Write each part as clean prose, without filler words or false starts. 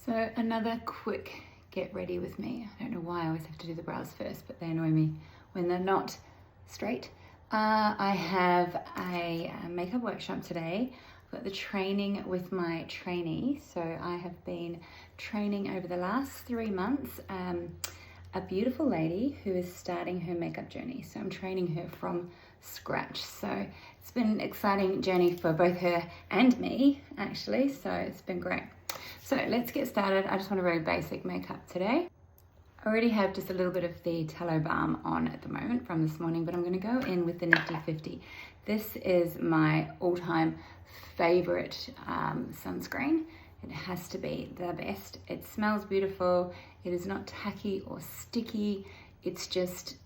So another quick get ready with me. I don't know why I always have to do the brows first, but they annoy me when they're not straight. I have a makeup workshop today. I've got the training with my trainee. So I have been training over the last 3 months a beautiful lady who is starting her makeup journey. So I'm training her from scratch. So it's been an exciting journey for both her and me, actually. So it's been great. So let's get started. I just want a very basic makeup today. I already have just a little bit of the tallow balm on at the moment from this morning, but I'm going to go in with the Nifty 50. This is my all-time favorite sunscreen. It has to be the best. It smells beautiful. It is not tacky or sticky. It's just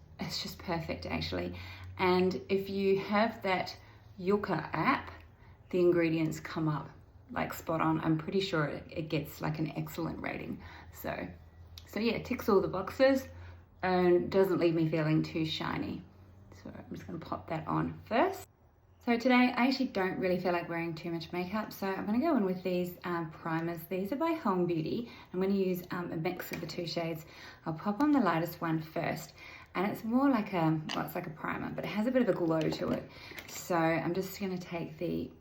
perfect, actually. And if you have that Yucca app, the ingredients come up like spot on. I'm pretty sure it gets like an excellent rating. So yeah, ticks all the boxes and doesn't leave me feeling too shiny. So I'm just gonna pop that on first. So today I actually don't really feel like wearing too much makeup, so I'm gonna go in with these primers. These are by Home Beauty. I'm gonna use a mix of the two shades. I'll pop on the lightest one first, and it's more like it's like a primer, but it has a bit of a glow to it. So I'm just gonna take the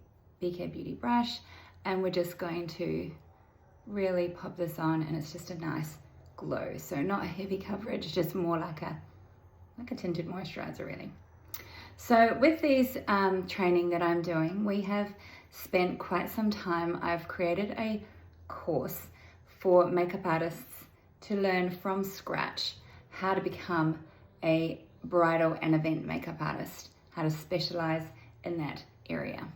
BK Beauty brush, and we're just going to really pop this on, and it's just a nice glow. So not a heavy coverage, just more like a tinted moisturizer, really. So with these training that I'm doing, we have spent quite some time. I've created a course for makeup artists to learn from scratch how to become a bridal and event makeup artist, how to specialize in that area.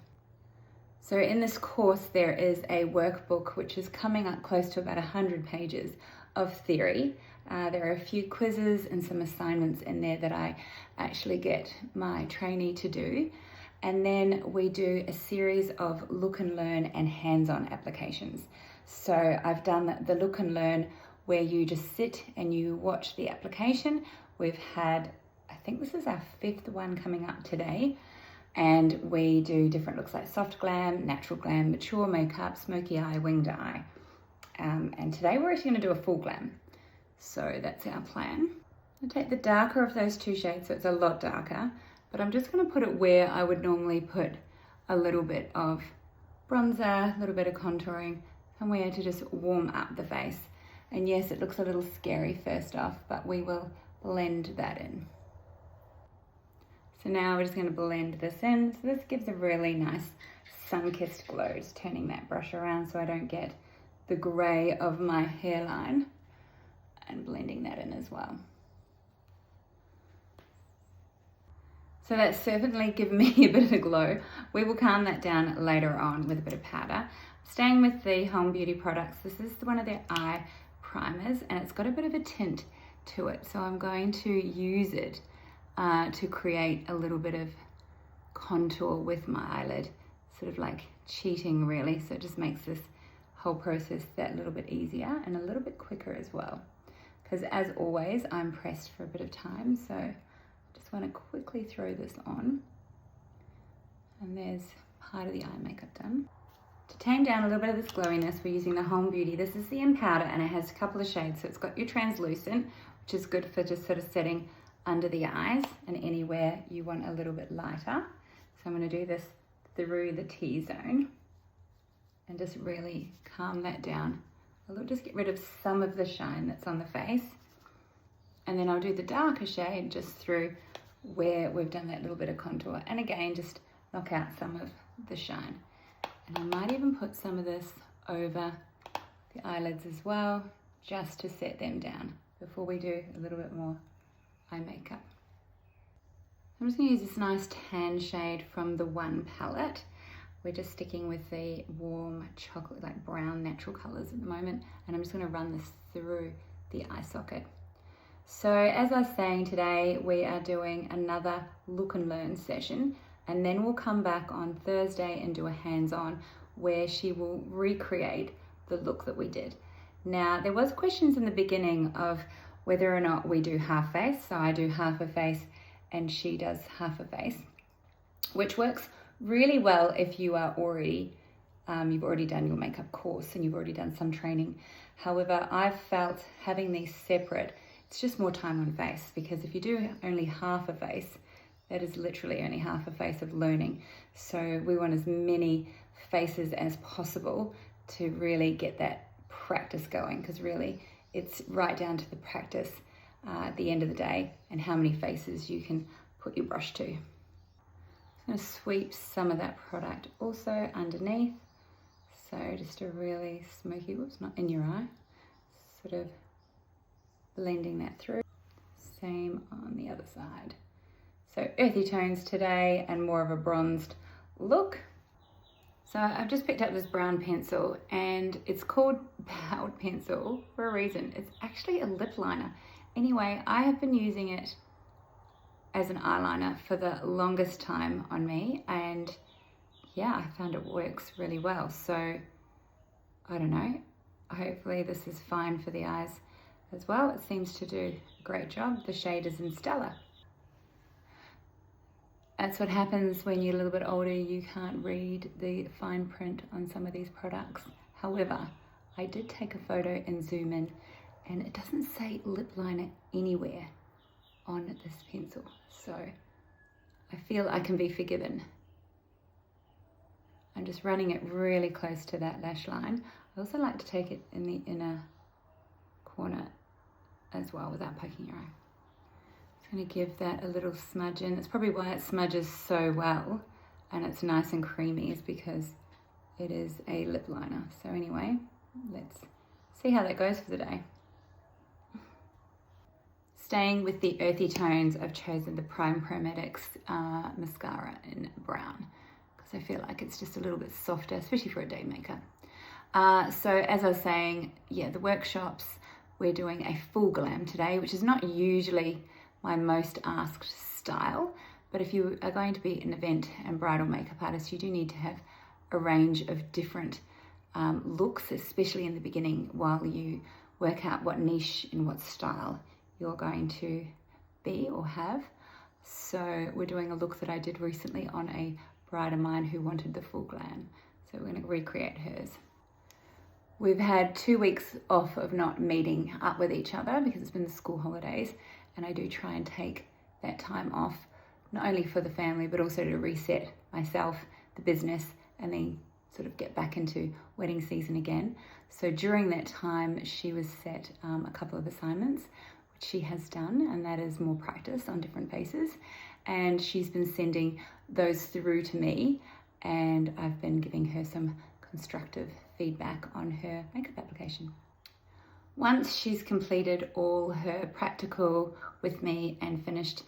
So in this course, there is a workbook which is coming up close to about 100 pages of theory. There are a few quizzes and some assignments in there that I actually get my trainee to do. And then we do a series of look and learn and hands-on applications. So I've done the look and learn where you just sit and you watch the application. We've had, I think this is our 5th one coming up today. And we do different looks like soft glam, natural glam, mature makeup, smoky eye, winged eye. And today we're actually going to do a full glam. So that's our plan. I'll take the darker of those two shades, so it's a lot darker, but I'm just going to put it where I would normally put a little bit of bronzer, a little bit of contouring, somewhere to just warm up the face. And yes, it looks a little scary first off, but we will blend that in. So now we're just going to blend this in. So this gives a really nice sun-kissed glow. Just turning that brush around so I don't get the grey of my hairline, and blending that in as well. So that's certainly given me a bit of a glow. We will calm that down later on with a bit of powder. Staying with the Home Beauty products, this is one of their eye primers, and it's got a bit of a tint to it. So I'm going to use it to create a little bit of contour with my eyelid, sort of like cheating really. So it just makes this whole process that little bit easier and a little bit quicker as well. Because as always, I'm pressed for a bit of time, so I just want to quickly throw this on. And there's part of the eye makeup done. To tame down a little bit of this glowiness, we're using the Home Beauty. This is the in powder, and it has a couple of shades. So it's got your translucent, which is good for just sort of setting under the eyes and anywhere you want a little bit lighter. So I'm going to do this through the T-zone and just really calm that down. Just get rid of some of the shine that's on the face. And then I'll do the darker shade just through where we've done that little bit of contour. And again, just knock out some of the shine. And I might even put some of this over the eyelids as well, just to set them down before we do a little bit more eye makeup. I'm just going to use this nice tan shade from the One palette. We're just sticking with the warm chocolate, like brown natural colors at the moment, and I'm just going to run this through the eye socket. So as I was saying, today we are doing another look and learn session, and then we'll come back on Thursday and do a hands-on where she will recreate the look that we did. Now, there was questions in the beginning of whether or not we do half face. So I do half a face and she does half a face, which works really well if you are already you've already done your makeup course and you've already done some training. However, I've felt having these separate, it's just more time on face, because if you do only half a face, that is literally only half a face of learning. So we want as many faces as possible to really get that practice going, because really it's right down to the practice at the end of the day and how many faces you can put your brush to. I'm going to sweep some of that product also underneath. So just a really smoky, whoops, not in your eye, sort of blending that through. Same on the other side. So earthy tones today and more of a bronzed look. So I've just picked up this brown pencil, and it's called Pout Pencil for a reason. It's actually a lip liner. Anyway, I have been using it as an eyeliner for the longest time on me, and yeah, I found it works really well. So I don't know, hopefully this is fine for the eyes as well. It seems to do a great job. The shade is in Stellar. That's what happens when you're a little bit older. You can't read the fine print on some of these products. However, I did take a photo and zoom in, and it doesn't say lip liner anywhere on this pencil. So I feel I can be forgiven. I'm just running it really close to that lash line. I also like to take it in the inner corner as well without poking your eye. Just going to give that a little smudge in. It's probably why it smudges so well and it's nice and creamy, is because it is a lip liner. So anyway, let's see how that goes for the day. Staying with the earthy tones, I've chosen the Prime Promedics mascara in brown, because I feel like it's just a little bit softer, especially for a day maker. So as I was saying, yeah, the workshops, we're doing a full glam today, which is not usually my most asked style, but if you are going to be an event and bridal makeup artist, you do need to have a range of different looks, especially in the beginning, while you work out what niche and what style you're going to be or have. So we're doing a look that I did recently on a bride of mine who wanted the full glam. So we're going to recreate hers. We've had 2 weeks off of not meeting up with each other because it's been the school holidays, and I do try and take that time off, not only for the family, but also to reset myself, the business, and then sort of get back into wedding season again. So during that time, she was set a couple of assignments, which she has done, and that is more practice on different faces. And she's been sending those through to me, and I've been giving her some constructive feedback on her makeup application. Once she's completed all her practical with me and finished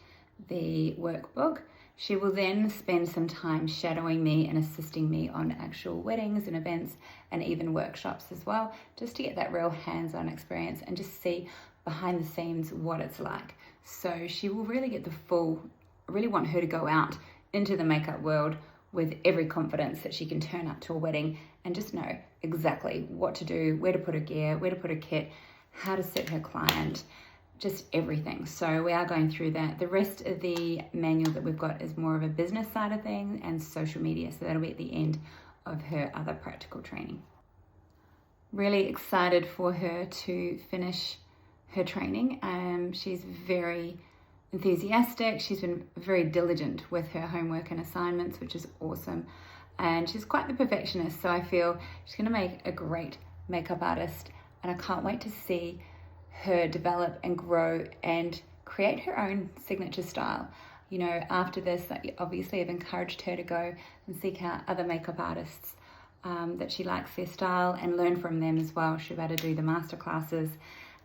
the workbook, she will then spend some time shadowing me and assisting me on actual weddings and events and even workshops as well, just to get that real hands-on experience and just see behind the scenes what it's like. So she will really get the full, I really want her to go out into the makeup world with every confidence that she can turn up to a wedding and just know exactly what to do, where to put her gear, where to put her kit, how to set her client, just everything. So we are going through that. The rest of the manual that we've got is more of a business side of things and social media. So that'll be at the end of her other practical training. Really excited for her to finish her training. She's very enthusiastic. She's been very diligent with her homework and assignments, which is awesome. And she's quite the perfectionist. So I feel she's going to make a great makeup artist. And I can't wait to see her develop and grow and create her own signature style. You know, after this, obviously I've encouraged her to go and seek out other makeup artists that she likes their style and learn from them as well. She'll be able to do the masterclasses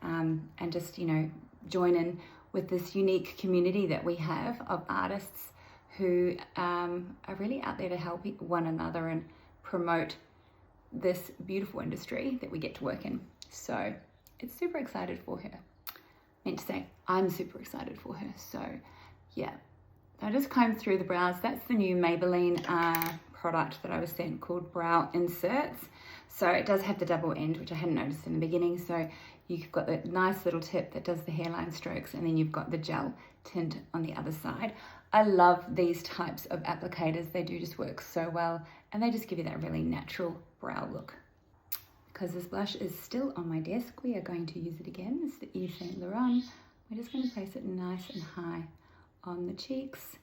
and just, you know, join in with this unique community that we have of artists who are really out there to help one another and promote this beautiful industry that we get to work in. So it's super excited for her. Meant to say, I'm super excited for her. So yeah, I just combed through the brows. That's the new Maybelline product that I was sent called Brow Inserts. So it does have the double end, which I hadn't noticed in the beginning. So you've got the nice little tip that does the hairline strokes, and then you've got the gel tint on the other side. I love these types of applicators. They do just work so well and they just give you that really natural brow look. Because this blush is still on my desk, we are going to use it again. It's the Yves Saint Laurent. We're just going to place it nice and high on the cheeks,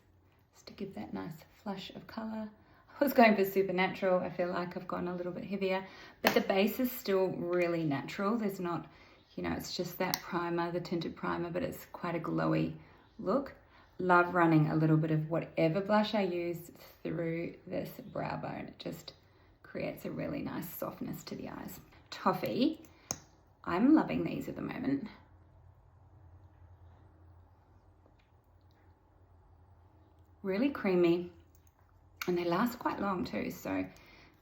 just to give that nice flush of colour. I was going for supernatural. I feel like I've gone a little bit heavier, but the base is still really natural. There's not, you know, it's just that primer, the tinted primer, but it's quite a glowy look. Love running a little bit of whatever blush I use through this brow bone. It just creates a really nice softness to the eyes. Toffee, I'm loving these at the moment. Really creamy, and they last quite long too, so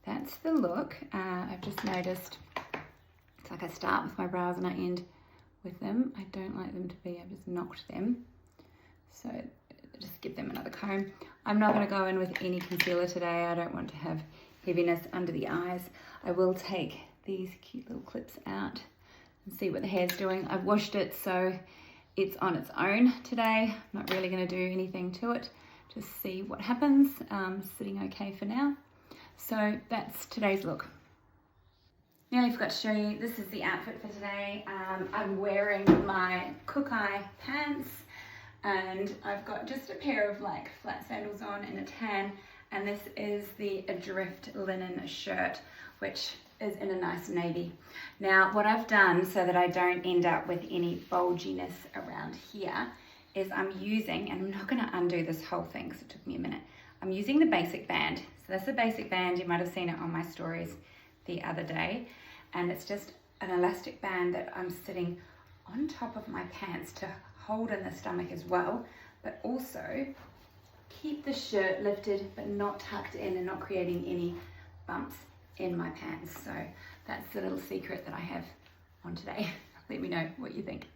that's the look. I've just noticed it's like I start with my brows and I end with them. I don't like them to be, I've just knocked them, so just give them another comb. I'm not going to go in with any concealer today. I don't want to have heaviness under the eyes. I will take these cute little clips out and see what the hair's doing. I've washed it, so it's on its own today. I'm not really going to do anything to it. Just see what happens. Sitting okay for now. So that's today's look. Nearly forgot to show you, this is the outfit for today. I'm wearing my Cook Eye pants, and I've got just a pair of like flat sandals on in a tan, and this is the Adrift linen shirt, which is in a nice navy. Now what I've done so that I don't end up with any bulginess around here is I'm using, and I'm not going to undo this whole thing because it took me a minute, I'm using the basic band. So that's the basic band. You might have seen it on my stories the other day, and it's just an elastic band that I'm sitting on top of my pants to hold in the stomach as well, but also keep the shirt lifted but not tucked in and not creating any bumps in my pants. So that's the little secret that I have on today. Let me know what you think.